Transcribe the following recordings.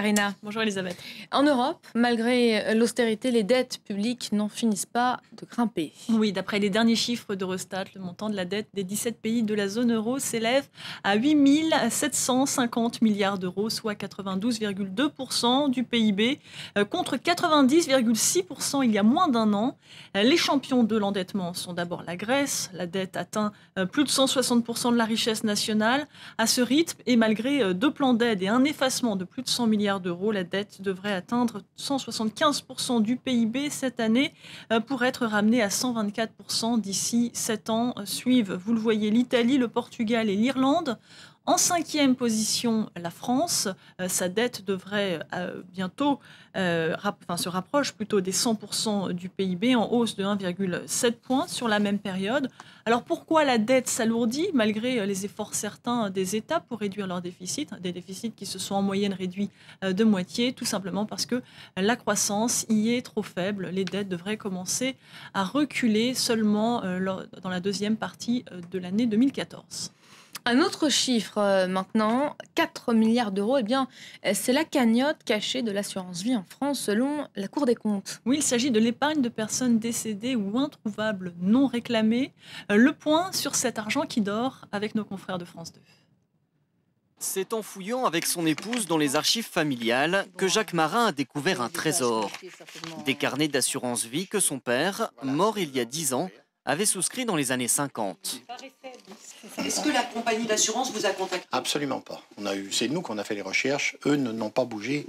Karina. Bonjour Elisabeth. En Europe, malgré l'austérité, les dettes publiques n'en finissent pas de grimper. Oui, d'après les derniers chiffres d'Eurostat, le montant de la dette des 17 pays de la zone euro s'élève à 8 750 milliards d'euros, soit 92,2% du PIB, contre 90,6% il y a moins d'un an. Les champions de l'endettement sont d'abord la Grèce. La dette atteint plus de 160% de la richesse nationale. À ce rythme, et malgré deux plans d'aide et un effacement de plus de 100 milliards d'euros, la dette devrait atteindre 175% du PIB cette année pour être ramenée à 124% d'ici 7 ans. Suivent, vous le voyez, l'Italie, le Portugal et l'Irlande. En cinquième position, la France. Sa dette devrait bientôt se rapproche plutôt des 100% du PIB, en hausse de 1,7 points sur la même période. Alors pourquoi la dette s'alourdit malgré les efforts certains des États pour réduire leurs déficits, des déficits qui se sont en moyenne réduits de moitié, tout simplement parce que la croissance y est trop faible. Les dettes devraient commencer à reculer seulement dans la deuxième partie de l'année 2014. Un autre chiffre maintenant, 4 milliards d'euros, c'est la cagnotte cachée de l'assurance vie en France selon la Cour des comptes. Oui, il s'agit de l'épargne de personnes décédées ou introuvables non réclamées. Le point sur cet argent qui dort avec nos confrères de France 2. C'est en fouillant avec son épouse dans les archives familiales que Jacques Marin a découvert un trésor. Des carnets d'assurance vie que son père, mort il y a 10 ans, avait souscrit dans les années 50. Est-ce que la compagnie d'assurance vous a contacté? Absolument pas. C'est nous qu'on a fait les recherches. Eux n'ont pas bougé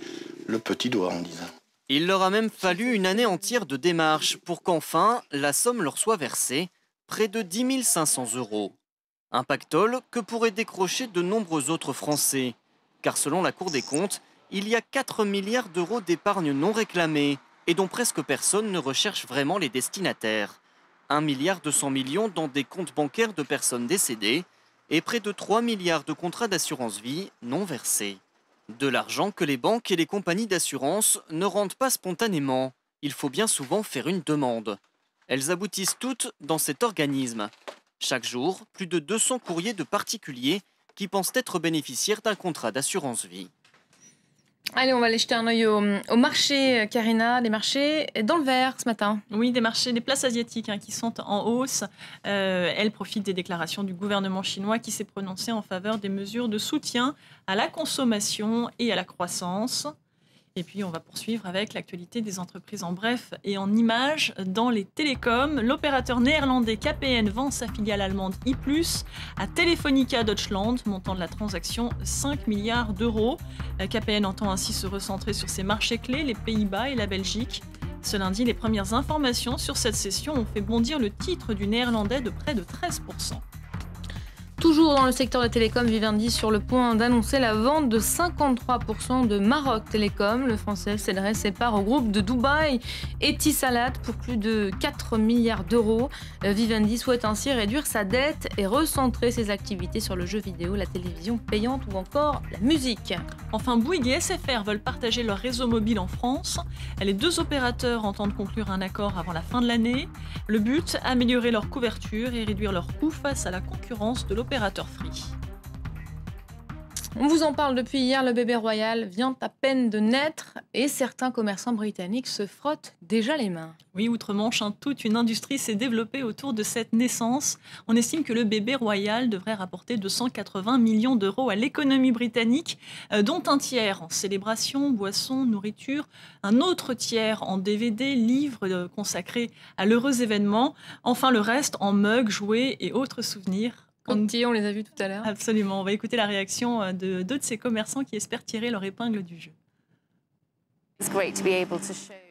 le petit doigt en disant. Il leur a même fallu une année entière de démarches pour qu'enfin la somme leur soit versée, près de 10 500 euros. Un pactole que pourraient décrocher de nombreux autres Français. Car selon la Cour des comptes, il y a 4 milliards d'euros d'épargne non réclamée et dont presque personne ne recherche vraiment les destinataires. 1,2 milliard dans des comptes bancaires de personnes décédées et près de 3 milliards de contrats d'assurance vie non versés. De l'argent que les banques et les compagnies d'assurance ne rendent pas spontanément. Il faut bien souvent faire une demande. Elles aboutissent toutes dans cet organisme. Chaque jour, plus de 200 courriers de particuliers qui pensent être bénéficiaires d'un contrat d'assurance vie. Allez, on va aller jeter un œil au marché, Karina, des marchés dans le vert ce matin. Oui, des places asiatiques qui sont en hausse. Elles profitent des déclarations du gouvernement chinois qui s'est prononcé en faveur des mesures de soutien à la consommation et à la croissance. Et puis, on va poursuivre avec l'actualité des entreprises en bref et en images dans les télécoms. L'opérateur néerlandais KPN vend sa filiale allemande I+, à Telefonica Deutschland, montant de la transaction 5 milliards d'euros. KPN entend ainsi se recentrer sur ses marchés clés, les Pays-Bas et la Belgique. Ce lundi, les premières informations sur cette cession ont fait bondir le titre du néerlandais de près de 13%. Toujours dans le secteur des télécoms, Vivendi sur le point d'annoncer la vente de 53% de Maroc Télécom. Le français céderait ses parts au groupe de Dubaï Etisalat pour plus de 4 milliards d'euros. Vivendi souhaite ainsi réduire sa dette et recentrer ses activités sur le jeu vidéo, la télévision payante ou encore la musique. Enfin, Bouygues et SFR veulent partager leur réseau mobile en France. Les deux opérateurs entendent conclure un accord avant la fin de l'année. Le but, améliorer leur couverture et réduire leurs coûts face à la concurrence de l'opérateur Free. On vous en parle depuis hier, le bébé royal vient à peine de naître et certains commerçants britanniques se frottent déjà les mains. Oui, outre-Manche, toute une industrie s'est développée autour de cette naissance. On estime que le bébé royal devrait rapporter 280 millions d'euros à l'économie britannique, dont un tiers en célébration, boissons, nourriture, un autre tiers en DVD, livres consacrés à l'heureux événement, enfin le reste en mugs, jouets et autres souvenirs. On les a vus tout à l'heure. Absolument. On va écouter la réaction de deux de ces commerçants qui espèrent tirer leur épingle du jeu.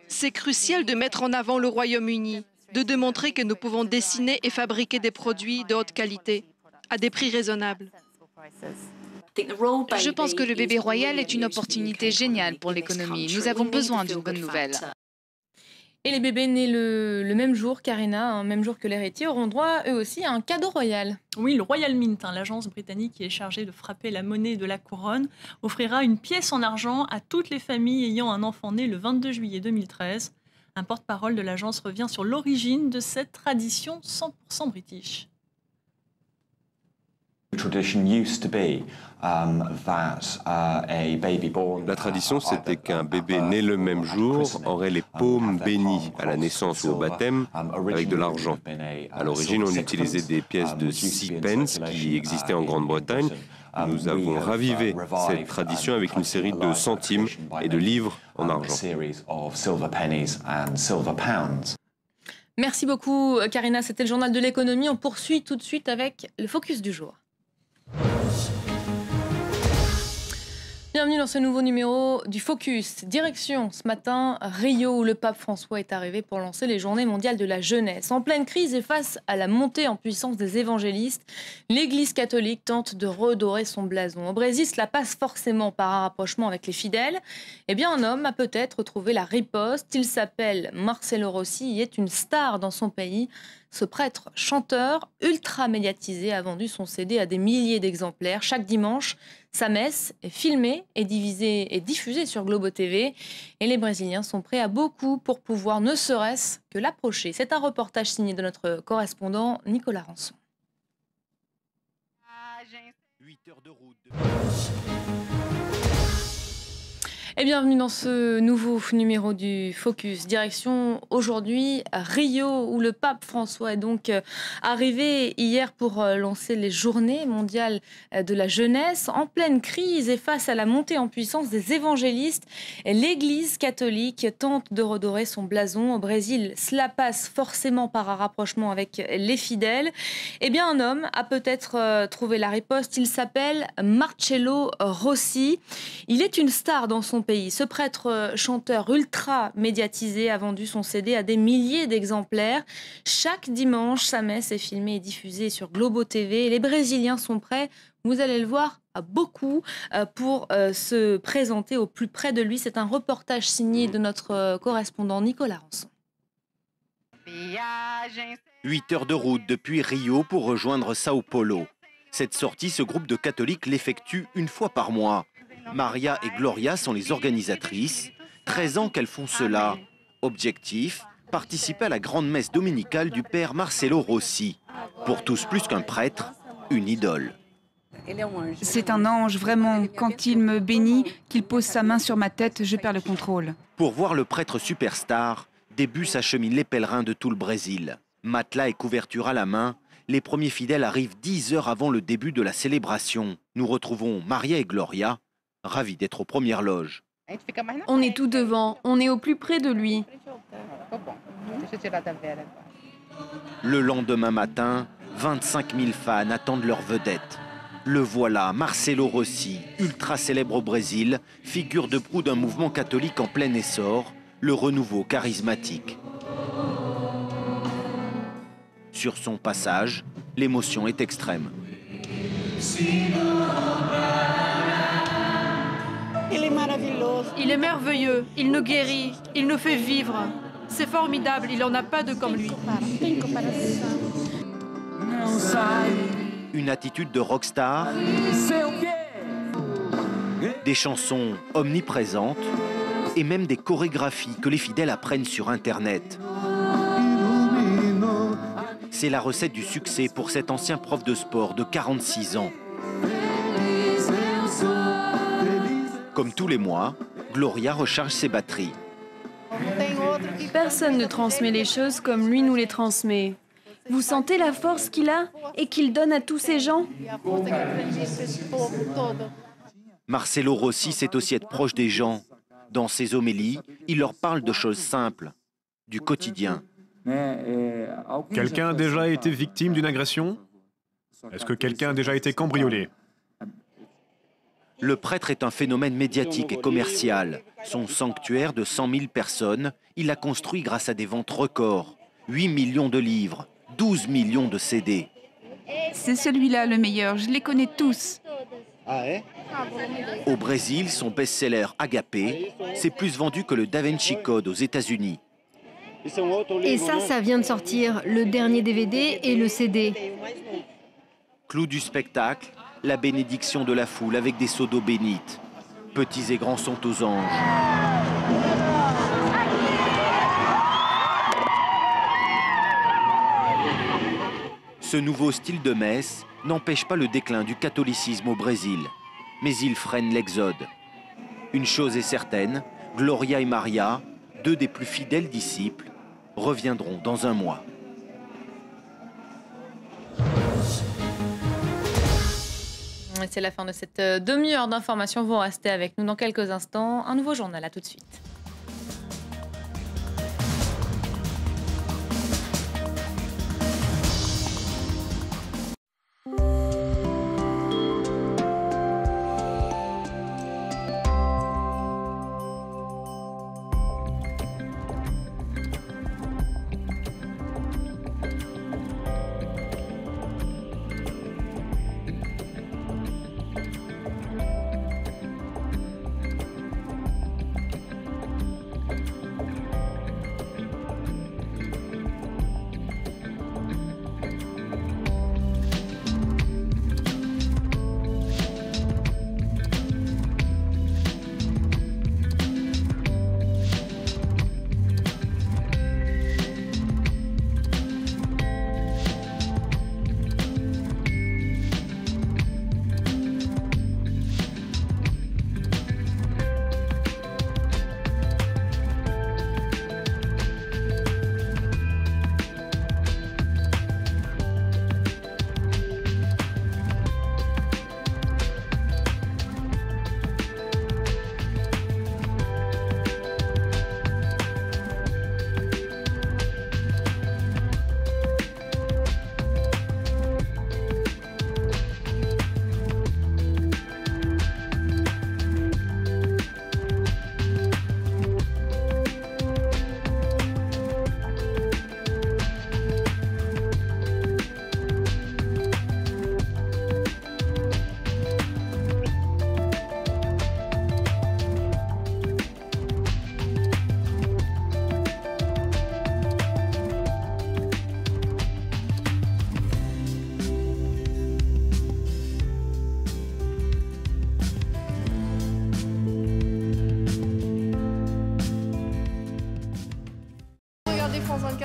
C'est crucial de mettre en avant le Royaume-Uni, de démontrer que nous pouvons dessiner et fabriquer des produits de haute qualité, à des prix raisonnables. Je pense que le bébé royal est une opportunité géniale pour l'économie. Nous avons besoin d'une bonne nouvelle. Et les bébés nés le même jour, Karina, même jour que l'héritier, auront droit eux aussi à un cadeau royal. Oui, le Royal Mint, l'agence britannique qui est chargée de frapper la monnaie de la couronne, offrira une pièce en argent à toutes les familles ayant un enfant né le 22 juillet 2013. Un porte-parole de l'agence revient sur l'origine de cette tradition 100% british. La tradition, c'était qu'un bébé né le même jour aurait les paumes bénies à la naissance ou au baptême avec de l'argent. À l'origine, on utilisait des pièces de 6 pence qui existaient en Grande-Bretagne. Nous avons ravivé cette tradition avec une série de centimes et de livres en argent. Merci beaucoup, Karina. C'était le journal de l'économie. On poursuit tout de suite avec le focus du jour. Bienvenue dans ce nouveau numéro du Focus. Direction ce matin Rio, où le pape François est arrivé pour lancer les Journées mondiales de la jeunesse. En pleine crise et face à la montée en puissance des évangélistes, l'Église catholique tente de redorer son blason. Au Brésil, cela passe forcément par un rapprochement avec les fidèles. Eh bien, un homme a peut-être trouvé la riposte. Il s'appelle Marcelo Rossi, il est une star dans son pays. Ce prêtre chanteur ultra médiatisé a vendu son CD à des milliers d'exemplaires. Chaque dimanche, sa messe est filmée et diffusée sur Globo TV. Et les Brésiliens sont prêts à beaucoup pour pouvoir ne serait-ce que l'approcher. C'est un reportage signé de notre correspondant Nicolas Rançon. 8 heures de route. Et bienvenue dans ce nouveau numéro du Focus. Direction aujourd'hui Rio, où le pape François est donc arrivé hier pour lancer les Journées mondiales de la jeunesse. En pleine crise et face à la montée en puissance des évangélistes, l'Église catholique tente de redorer son blason. Au Brésil, cela passe forcément par un rapprochement avec les fidèles. Eh bien, un homme a peut-être trouvé la riposte. Il s'appelle Marcelo Rossi. Il est une star dans son pays. Ce prêtre chanteur ultra médiatisé a vendu son CD à des milliers d'exemplaires. Chaque dimanche, sa messe est filmée et diffusée sur Globo TV. Les Brésiliens sont prêts, vous allez le voir, à beaucoup pour se présenter au plus près de lui. C'est un reportage signé de notre correspondant Nicolas Rançon. 8 heures de route depuis Rio pour rejoindre Sao Paulo. Cette sortie, ce groupe de catholiques l'effectue une fois par mois. Maria et Gloria sont les organisatrices. 13 ans qu'elles font cela. Objectif, participer à la grande messe dominicale du père Marcelo Rossi. Pour tous, plus qu'un prêtre, une idole. C'est un ange, vraiment. Quand il me bénit, qu'il pose sa main sur ma tête, je perds le contrôle. Pour voir le prêtre superstar, des bus acheminent les pèlerins de tout le Brésil. Matelas et couverture à la main, les premiers fidèles arrivent 10 heures avant le début de la célébration. Nous retrouvons Maria et Gloria, ravis d'être aux premières loges. On est tout devant, on est au plus près de lui. Le lendemain matin, 25 000 fans attendent leur vedette. Le voilà, Marcelo Rossi, ultra célèbre au Brésil, figure de proue d'un mouvement catholique en plein essor, le renouveau charismatique. Sur son passage, l'émotion est extrême. Il est merveilleux, il nous guérit, il nous fait vivre. C'est formidable, il n'en a pas de comme lui. Une attitude de rockstar, des chansons omniprésentes et même des chorégraphies que les fidèles apprennent sur Internet. C'est la recette du succès pour cet ancien prof de sport de 46 ans. Comme tous les mois, Gloria recharge ses batteries. Personne ne transmet les choses comme lui nous les transmet. Vous sentez la force qu'il a et qu'il donne à tous ces gens? Marcelo Rossi sait aussi être proche des gens. Dans ses homélies, il leur parle de choses simples, du quotidien. Quelqu'un a déjà été victime d'une agression? Est-ce que quelqu'un a déjà été cambriolé? Le prêtre est un phénomène médiatique et commercial. Son sanctuaire de 100 000 personnes, il l'a construit grâce à des ventes records. 8 millions de livres, 12 millions de CD. C'est celui-là le meilleur, je les connais tous. Au Brésil, son best-seller Agapé, c'est plus vendu que le Da Vinci Code aux États-Unis. Et ça vient de sortir, le dernier DVD et le CD. Clou du spectacle, la bénédiction de la foule avec des seaux d'eau bénite. Petits et grands sont aux anges. Ce nouveau style de messe n'empêchent pas le déclin du catholicisme au Brésil, mais ils freinent l'exode. Une chose est certaine, Gloria et Maria, deux des plus fidèles disciples, reviendront dans un mois. C'est la fin de cette demi-heure d'information. Vous restez avec nous dans quelques instants. Un nouveau journal, à tout de suite.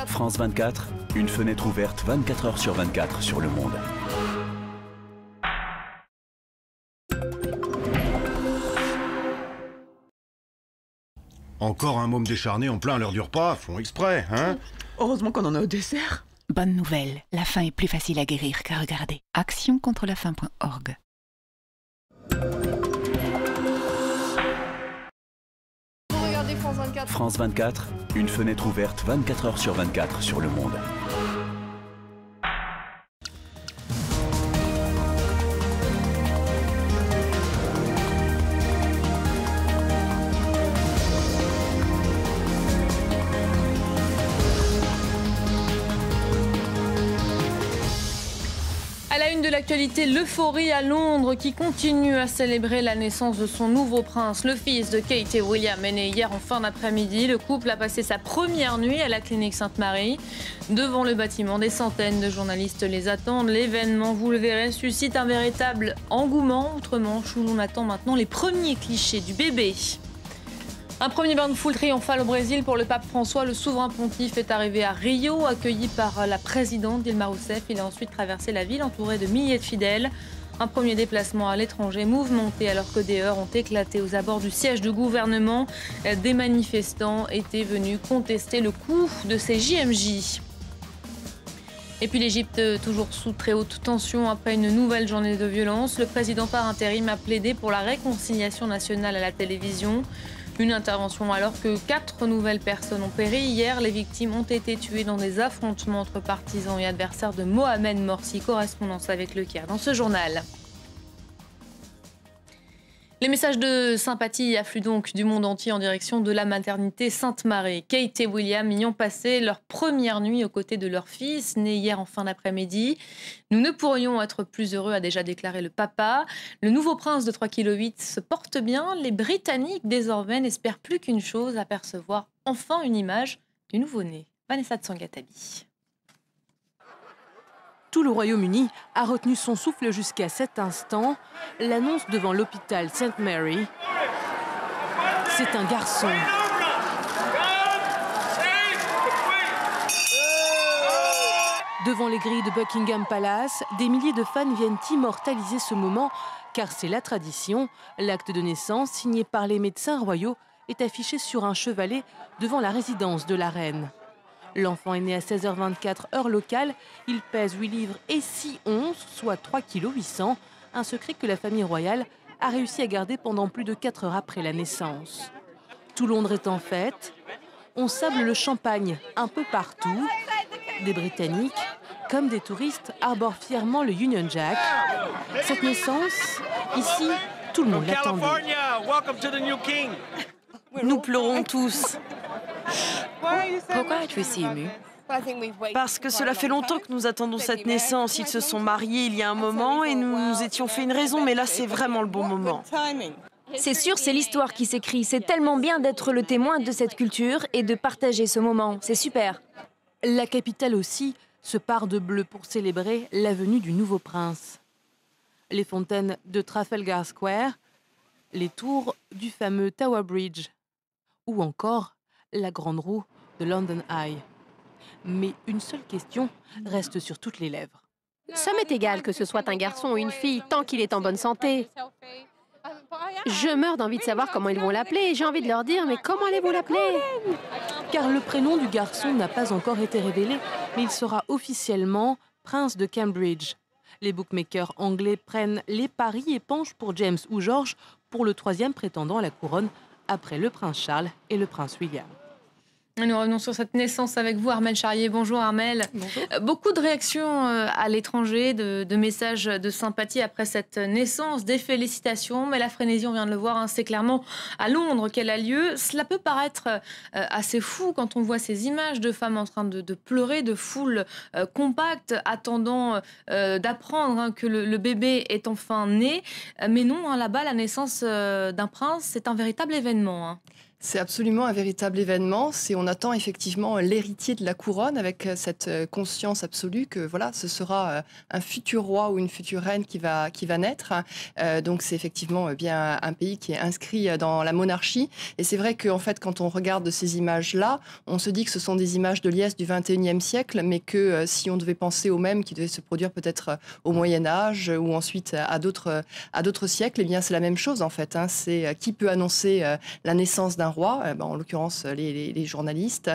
France 24, une fenêtre ouverte 24 heures sur 24 sur le monde. Encore un môme décharné en plein à l'heure du repas, font exprès, hein? Heureusement qu'on en a au dessert. Bonne nouvelle, la faim est plus facile à guérir qu'à regarder. actioncontrelafaim.org. France 24, une fenêtre ouverte 24 heures sur 24 sur le monde. À la une de l'actualité, l'euphorie à Londres qui continue à célébrer la naissance de son nouveau prince. Le fils de Kate et William est né hier en fin d'après-midi. Le couple a passé sa première nuit à la clinique Sainte-Marie. Devant le bâtiment, des centaines de journalistes les attendent. L'événement, vous le verrez, suscite un véritable engouement outre-Manche où l'on attend maintenant les premiers clichés du bébé. Un premier bain de foule triomphal au Brésil pour le pape François. Le souverain pontife est arrivé à Rio, accueilli par la présidente Dilma Rousseff. Il a ensuite traversé la ville entouré de milliers de fidèles. Un premier déplacement à l'étranger mouvementé alors que des heurts ont éclaté aux abords du siège du gouvernement. Des manifestants étaient venus contester le coût de ces JMJ. Et puis l'Égypte, toujours sous très haute tension après une nouvelle journée de violence. Le président par intérim a plaidé pour la réconciliation nationale à la télévision. Une intervention alors que 4 nouvelles personnes ont péri. Hier, les victimes ont été tuées dans des affrontements entre partisans et adversaires de Mohamed Morsi. Correspondance avec Le Caire dans ce journal. Les messages de sympathie affluent donc du monde entier en direction de la maternité Sainte-Marie. Kate et William y ont passé leur première nuit aux côtés de leur fils, né hier en fin d'après-midi. Nous ne pourrions être plus heureux, a déjà déclaré le papa. Le nouveau prince de 3,8 kg se porte bien. Les Britanniques, désormais, n'espèrent plus qu'une chose, apercevoir enfin une image du nouveau-né. Vanessa Tsangatabi. Tout le Royaume-Uni a retenu son souffle jusqu'à cet instant. L'annonce devant l'hôpital St Mary. C'est un garçon. Devant les grilles de Buckingham Palace, des milliers de fans viennent immortaliser ce moment, car c'est la tradition. L'acte de naissance, signé par les médecins royaux, est affiché sur un chevalet devant la résidence de la reine. L'enfant est né à 16h24 heure locale. Il pèse 8 livres et 6 onces, soit 3,8 kg. Un secret que la famille royale a réussi à garder pendant plus de 4 heures après la naissance. Tout Londres est en fête. On sable le champagne un peu partout. Des Britanniques, comme des touristes, arborent fièrement le Union Jack. Cette naissance, ici, tout le monde l'attendait. Nous pleurons tous. Pourquoi es-tu si ému? Parce que cela fait longtemps que nous attendons cette naissance. Ils se sont mariés il y a un moment et nous nous étions fait une raison, mais là c'est vraiment le bon moment. C'est sûr, c'est l'histoire qui s'écrit. C'est tellement bien d'être le témoin de cette culture et de partager ce moment. C'est super. La capitale aussi se pare de bleu pour célébrer la venue du nouveau prince. Les fontaines de Trafalgar Square, les tours du fameux Tower Bridge ou encore la grande roue de London Eye. Mais une seule question reste sur toutes les lèvres. Ça m'est égal que ce soit un garçon ou une fille, tant qu'il est en bonne santé. Je meurs d'envie de savoir comment ils vont l'appeler. J'ai envie de leur dire, mais comment allez-vous l'appeler? Car le prénom du garçon n'a pas encore été révélé, mais il sera officiellement prince de Cambridge. Les bookmakers anglais prennent les paris et penchent pour James ou George pour le 3e prétendant à la couronne, après le prince Charles et le prince William. Nous revenons sur cette naissance avec vous, Armelle Charrier. Bonjour Armelle. Bonjour. Beaucoup de réactions à l'étranger, de messages de sympathie après cette naissance, des félicitations, mais la frénésie, on vient de le voir, hein, c'est clairement à Londres qu'elle a lieu. Cela peut paraître assez fou quand on voit ces images de femmes en train de pleurer, de foule compacte, attendant d'apprendre hein, que le bébé est enfin né. Mais non, hein, là-bas, la naissance d'un prince, c'est un véritable événement. Hein. C'est absolument un véritable événement. On attend effectivement l'héritier de la couronne avec cette conscience absolue que voilà, ce sera un futur roi ou une future reine qui va naître. Donc c'est effectivement bien un pays qui est inscrit dans la monarchie. Et c'est vrai qu'en fait, quand on regarde ces images-là, on se dit que ce sont des images de liesse du 21e siècle, mais que si on devait penser aux mêmes qui devaient se produire peut-être au Moyen-Âge ou ensuite à d'autres siècles, eh bien c'est la même chose en fait. Hein. C'est qui peut annoncer la naissance d'un roi, en l'occurrence les journalistes.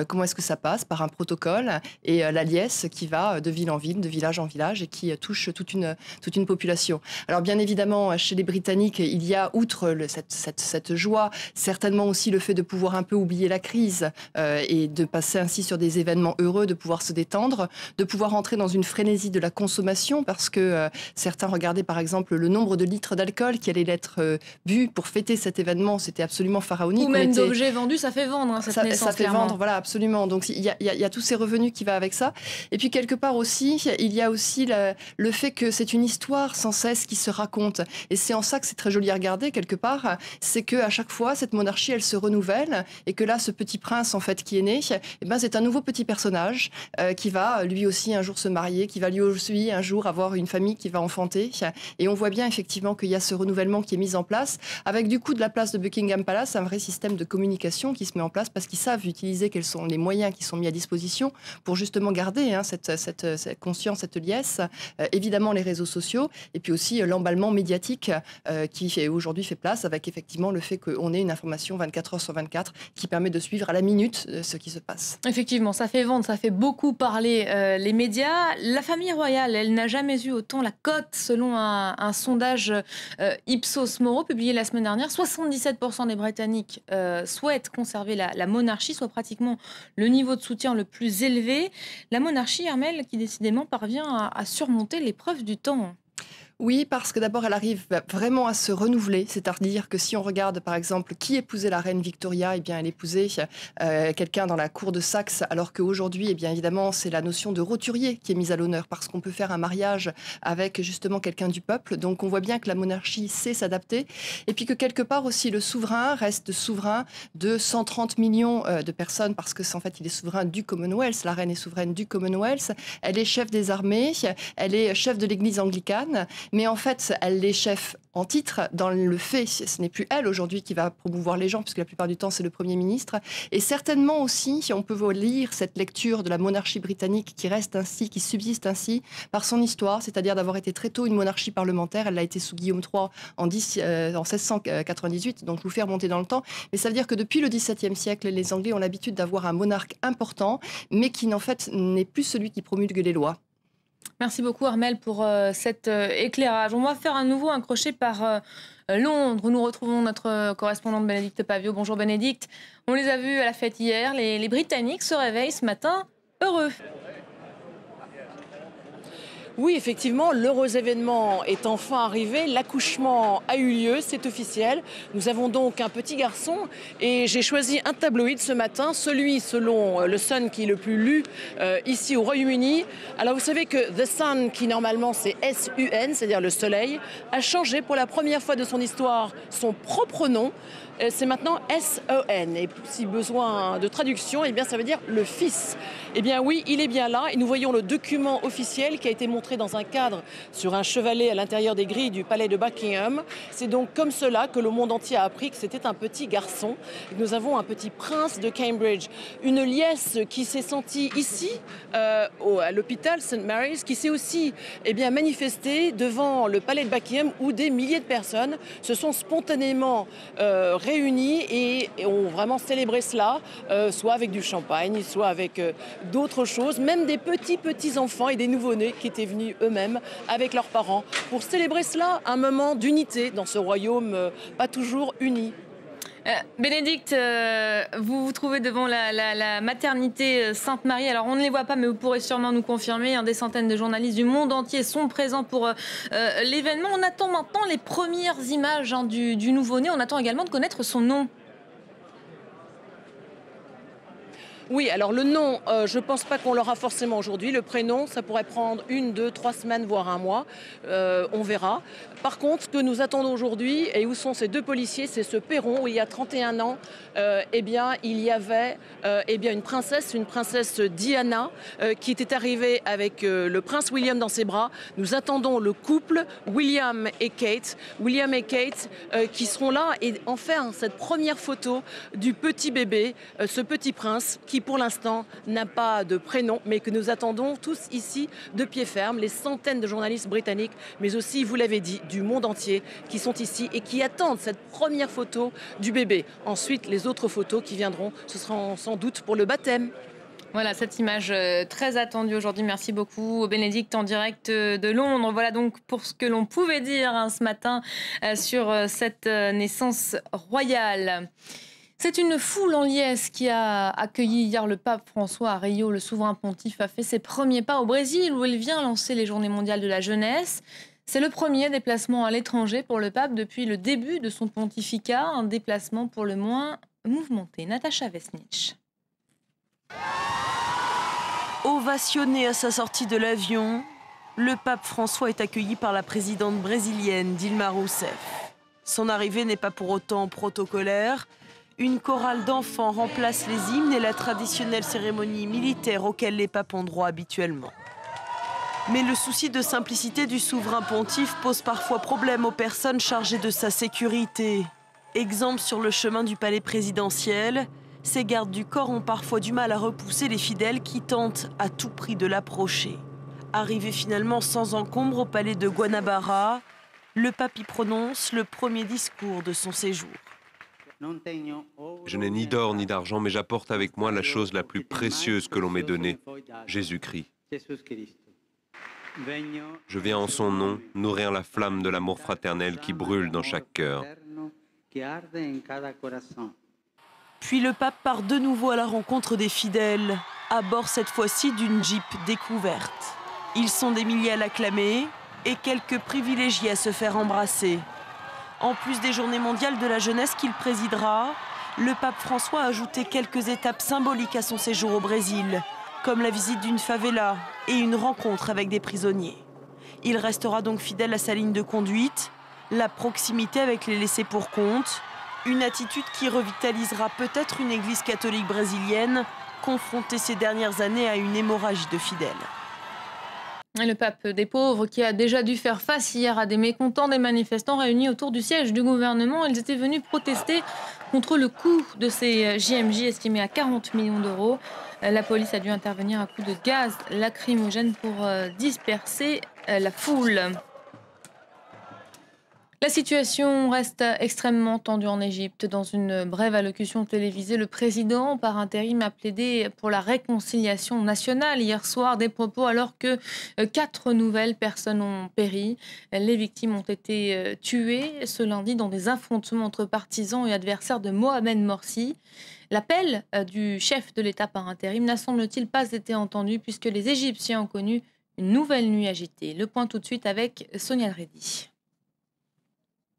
Comment est-ce que ça passe? Par un protocole et la liesse qui va de ville en ville, de village en village et qui touche toute une population. Alors bien évidemment, chez les Britanniques, il y a, outre cette joie, certainement aussi le fait de pouvoir un peu oublier la crise et de passer ainsi sur des événements heureux, de pouvoir se détendre, de pouvoir entrer dans une frénésie de la consommation parce que certains regardaient par exemple le nombre de litres d'alcool qui allait être bu pour fêter cet événement. C'était absolument pharaonique. Ou même d'objets vendus, ça fait vendre hein, cette naissance. Ça fait vendre, voilà, absolument. Donc il y a tous ces revenus qui va avec ça. Et puis quelque part aussi, il y a aussi le fait que c'est une histoire sans cesse qui se raconte. Et c'est en ça que c'est très joli à regarder quelque part. C'est que à chaque fois, cette monarchie, elle se renouvelle et que là, ce petit prince en fait qui est né, eh ben c'est un nouveau petit personnage qui va lui aussi un jour se marier, qui va lui aussi un jour avoir une famille qui va enfanter. Et on voit bien effectivement qu'il y a ce renouvellement qui est mis en place avec du coup de la place de Buckingham Palace un vrai système de communication qui se met en place parce qu'ils savent utiliser quels sont les moyens qui sont mis à disposition pour justement garder hein, cette conscience, cette liesse. Évidemment les réseaux sociaux et puis aussi l'emballement médiatique qui aujourd'hui fait place avec effectivement le fait qu'on ait une information 24 heures sur 24 qui permet de suivre à la minute ce qui se passe. Effectivement, ça fait vendre, ça fait beaucoup parler les médias. La famille royale, elle n'a jamais eu autant la cote selon un sondage Ipsos Moro publié la semaine dernière. 77% des Britanniques souhaitent conserver la monarchie, soit pratiquement le niveau de soutien le plus élevé. La monarchie, Armelle, qui décidément parvient à surmonter l'épreuve du temps. Oui, parce que d'abord, elle arrive vraiment à se renouveler. C'est-à-dire que si on regarde, par exemple, qui épousait la reine Victoria, eh bien, elle épousait quelqu'un dans la cour de Saxe, alors qu'aujourd'hui, eh bien, évidemment, c'est la notion de roturier qui est mise à l'honneur, parce qu'on peut faire un mariage avec justement quelqu'un du peuple. Donc, on voit bien que la monarchie sait s'adapter. Et puis que quelque part aussi, le souverain reste souverain de 130 millions de personnes, parce que en fait, il est souverain du Commonwealth. La reine est souveraine du Commonwealth. Elle est chef des armées. Elle est chef de l'église anglicane. mais en fait, elle est chef en titre. Dans le fait, ce n'est plus elle aujourd'hui qui va promouvoir les gens, puisque la plupart du temps, c'est le Premier ministre. Et certainement aussi, on peut lire cette lecture de la monarchie britannique qui reste ainsi, qui subsiste ainsi, par son histoire, c'est-à-dire d'avoir été très tôt une monarchie parlementaire. Elle l'a été sous Guillaume III en 1698, donc je vous fais remonter dans le temps. Mais ça veut dire que depuis le XVIIe siècle, les Anglais ont l'habitude d'avoir un monarque important, mais qui en fait n'est plus celui qui promulgue les lois. Merci beaucoup Armelle pour cet éclairage. On va faire à nouveau un crochet par Londres, où nous retrouvons notre correspondante Bénédicte Pavio. Bonjour Bénédicte. On les a vus à la fête hier. Les Britanniques se réveillent ce matin heureux. Oui, effectivement, l'heureux événement est enfin arrivé. L'accouchement a eu lieu, c'est officiel. Nous avons donc un petit garçon et j'ai choisi un tabloïd ce matin, celui selon le Sun qui est le plus lu ici au Royaume-Uni. Alors vous savez que The Sun, qui normalement c'est S-U-N, c'est-à-dire le soleil, a changé pour la première fois de son histoire son propre nom. C'est maintenant S-O-N. Et si besoin de traduction, eh bien, ça veut dire le fils. Eh bien oui, il est bien là. Et nous voyons le document officiel qui a été montré dans un cadre sur un chevalet à l'intérieur des grilles du palais de Buckingham. C'est donc comme cela que le monde entier a appris que c'était un petit garçon. Nous avons un petit prince de Cambridge. Une liesse qui s'est sentie ici, à l'hôpital St Mary's, qui s'est aussi manifestée devant le palais de Buckingham où des milliers de personnes se sont spontanément réunis et ont vraiment célébré cela, soit avec du champagne, soit avec d'autres choses, même des petits enfants et des nouveau-nés qui étaient venus eux-mêmes avec leurs parents pour célébrer cela, un moment d'unité dans ce royaume pas toujours uni. Bénédicte, vous vous trouvez devant la maternité Sainte-Marie. Alors on ne les voit pas, mais vous pourrez sûrement nous confirmer. Des centaines de journalistes du monde entier sont présents pour l'événement. On attend maintenant les premières images du nouveau-né. On attend également de connaître son nom. Oui, alors le nom, je ne pense pas qu'on l'aura forcément aujourd'hui. Le prénom, ça pourrait prendre 1, 2, 3 semaines, voire un mois. On verra. Par contre, ce que nous attendons aujourd'hui, et où sont ces deux policiers, c'est ce perron où il y a 31 ans, il y avait une princesse Diana, qui était arrivée avec le prince William dans ses bras. Nous attendons le couple William et Kate, qui seront là et en faire cette première photo du petit bébé, ce petit prince qui pour l'instant n'a pas de prénom, mais que nous attendons tous ici de pied ferme, les centaines de journalistes britanniques, mais aussi, vous l'avez dit, du monde entier qui sont ici et qui attendent cette première photo du bébé. Ensuite, les autres photos qui viendront, ce sera sans doute pour le baptême. Voilà cette image très attendue aujourd'hui. Merci beaucoup Bénédicte en direct de Londres. Voilà donc pour ce que l'on pouvait dire ce matin sur cette naissance royale. C'est une foule en liesse qui a accueilli hier le pape François à Rio. Le souverain pontife a fait ses premiers pas au Brésil où il vient lancer les Journées mondiales de la jeunesse. C'est le premier déplacement à l'étranger pour le pape depuis le début de son pontificat, un déplacement pour le moins mouvementé. Natacha Vesnich. Ovationné à sa sortie de l'avion, le pape François est accueilli par la présidente brésilienne Dilma Rousseff. Son arrivée n'est pas pour autant protocolaire. Une chorale d'enfants remplace les hymnes et la traditionnelle cérémonie militaire auquel les papes ont droit habituellement. Mais le souci de simplicité du souverain pontife pose parfois problème aux personnes chargées de sa sécurité. Exemple sur le chemin du palais présidentiel, ces gardes du corps ont parfois du mal à repousser les fidèles qui tentent à tout prix de l'approcher. Arrivé finalement sans encombre au palais de Guanabara, le pape y prononce le premier discours de son séjour. Je n'ai ni d'or ni d'argent, mais j'apporte avec moi la chose la plus précieuse que l'on m'ait donnée, Jésus-Christ. Je viens en son nom nourrir la flamme de l'amour fraternel qui brûle dans chaque cœur. Puis le pape part de nouveau à la rencontre des fidèles, à bord cette fois-ci d'une Jeep découverte. Ils sont des milliers à l'acclamer et quelques privilégiés à se faire embrasser. En plus des Journées mondiales de la jeunesse qu'il présidera, le pape François a ajouté quelques étapes symboliques à son séjour au Brésil, comme la visite d'une favela et une rencontre avec des prisonniers. Il restera donc fidèle à sa ligne de conduite, la proximité avec les laissés pour compte, une attitude qui revitalisera peut-être une église catholique brésilienne confrontée ces dernières années à une hémorragie de fidèles. Le pape des pauvres qui a déjà dû faire face hier à des mécontents des manifestants réunis autour du siège du gouvernement. Ils étaient venus protester contre le coût de ces JMJ estimés à 40 millions d'euros. La police a dû intervenir à coups de gaz lacrymogène pour disperser la foule. La situation reste extrêmement tendue en Égypte. Dans une brève allocution télévisée, le président par intérim a plaidé pour la réconciliation nationale hier soir, des propos alors que 4 nouvelles personnes ont péri. Les victimes ont été tuées ce lundi dans des affrontements entre partisans et adversaires de Mohamed Morsi. L'appel du chef de l'État par intérim n'a semble-t-il pas été entendu puisque les Égyptiens ont connu une nouvelle nuit agitée. Le point tout de suite avec Sonia Dredi.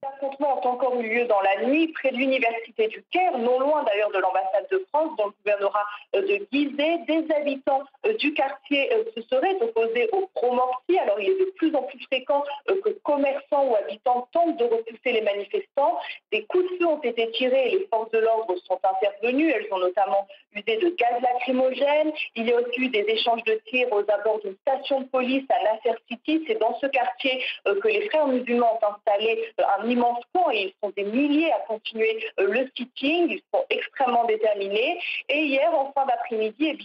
L'affrontement a encore eu lieu dans la nuit près de l'université du Caire, non loin d'ailleurs de l'ambassade de France, dans le gouvernorat de Gizeh. Des habitants du quartier se seraient opposés aux pro-Morsi. Alors il est de plus en plus fréquent que commerçants ou habitants tentent de repousser les manifestants. Des coups de feu ont été tirés et les forces de l'ordre sont intervenues. Elles ont notamment usé de gaz lacrymogène. Il y a aussi eu des échanges de tirs aux abords d'une station de police à Nasser City. C'est dans ce quartier que les frères musulmans ont installé un immense camp et ils sont des milliers à continuer le sitting. Ils sont extrêmement déterminés. Et hier, en fin d'après-midi,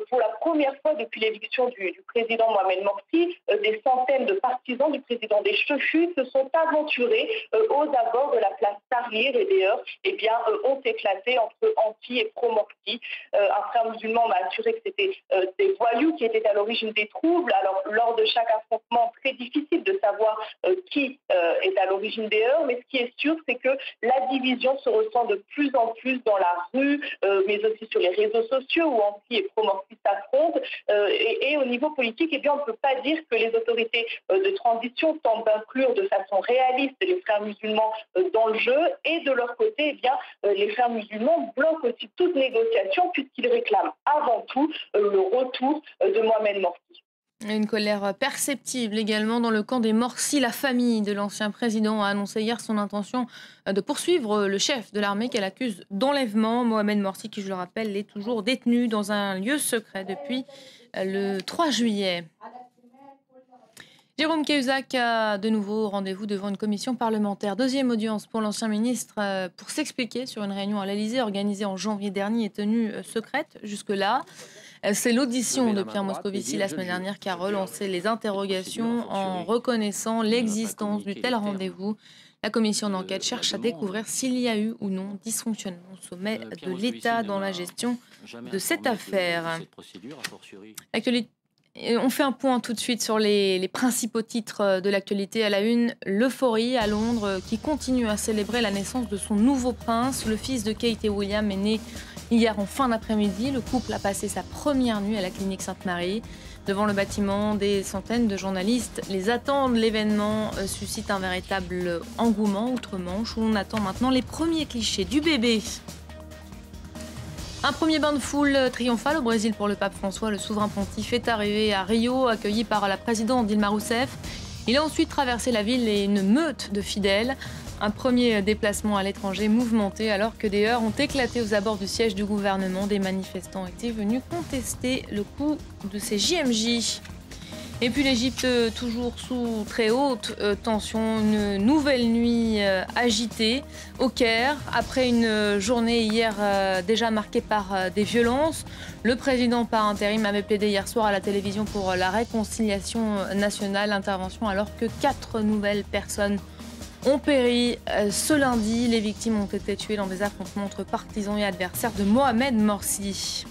pour la première fois depuis l'éviction du président Mohamed Morsi, des centaines de partisans du président des Chefus se sont aventurés aux abords de la place Tahrir et d'ailleurs ont éclaté entre anti et pro-Morsi. Un frère musulman m'a assuré que c'était des voyous qui étaient à l'origine des troubles. Alors, lors de chaque affrontement, très difficile de savoir qui est à l'origine des heurts, mais ce qui est sûr, c'est que la division se ressent de plus en plus dans la rue, mais aussi sur les réseaux sociaux où anti et pro-Morsi s'affrontent. Et au niveau politique, on ne peut pas dire que les autorités de transition tentent d'inclure de façon réaliste les frères musulmans dans le jeu. Et de leur côté, les frères musulmans bloquent aussi toute négociation puisqu'ils réclament avant tout le retour de Mohamed Morsi. Une colère perceptible également dans le camp des Morsi. La famille de l'ancien président a annoncé hier son intention de poursuivre le chef de l'armée qu'elle accuse d'enlèvement. Mohamed Morsi, qui je le rappelle, est toujours détenu dans un lieu secret depuis le 3 juillet. Jérôme Cahuzac a de nouveau rendez-vous devant une commission parlementaire. Deuxième audience pour l'ancien ministre pour s'expliquer sur une réunion à l'Elysée organisée en janvier dernier et tenue secrète jusque-là. C'est l'audition de Pierre Moscovici la semaine dernière qui a relancé les interrogations en reconnaissant l'existence du tel rendez-vous. La commission d'enquête cherche à découvrir s'il y a eu ou non dysfonctionnement au sommet de l'État dans la gestion de cette affaire. On fait un point tout de suite sur les principaux titres de l'actualité. À la une, l'euphorie à Londres qui continue à célébrer la naissance de son nouveau prince. Le fils de Kate et William est né hier en fin d'après-midi. Le couple a passé sa première nuit à la clinique Sainte-Marie. Devant le bâtiment, des centaines de journalistes les attendent. L'événement suscite un véritable engouement outre-Manche où on attend maintenant les premiers clichés du bébé. Un premier bain de foule triomphal au Brésil pour le pape François. Le souverain pontife est arrivé à Rio, accueilli par la présidente Dilma Rousseff. Il a ensuite traversé la ville et une meute de fidèles. Un premier déplacement à l'étranger mouvementé alors que des heurts ont éclaté aux abords du siège du gouvernement. Des manifestants étaient venus contester le coût de ces JMJ. Et puis l'Égypte, toujours sous très haute tension, une nouvelle nuit agitée au Caire. Après une journée hier déjà marquée par des violences, le président par intérim avait plaidé hier soir à la télévision pour la réconciliation nationale. Intervention alors que 4 nouvelles personnes ont péri ce lundi. Les victimes ont été tuées dans des affrontements entre partisans et adversaires de Mohamed Morsi.